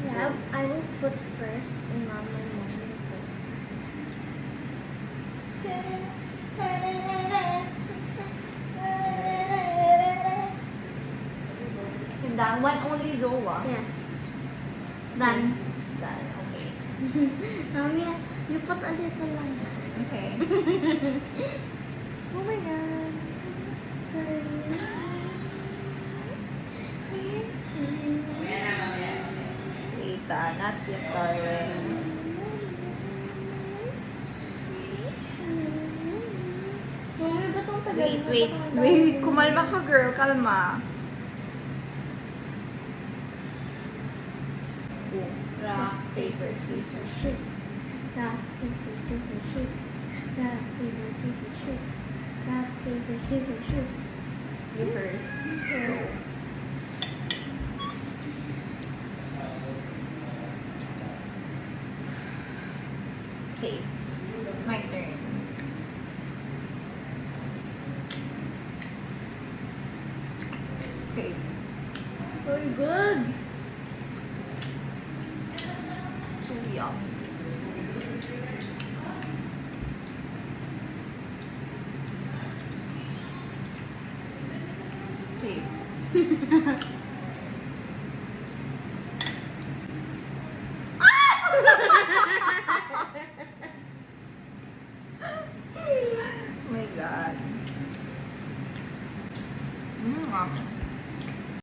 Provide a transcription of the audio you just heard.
Yeah, I will put first and not my mom. And that one only Zoa. Yes. Done. Done. Okay. Mami, you put a little lang. Okay. Oh my god. Wait, not yet, darling. Mami, ba't ang tagal Wait, mo? wait, Ba't ang wait. dami mo? Kumalma ka, girl. Kalma. Rock, paper, scissors, Shoot. Rock, paper, scissors, shoot. Rock, paper, scissors, shoot. Rock, paper, scissors, shoot. You first. Go. Safe. My turn. Okay. Very good. So yummy. Safe. Oh my god.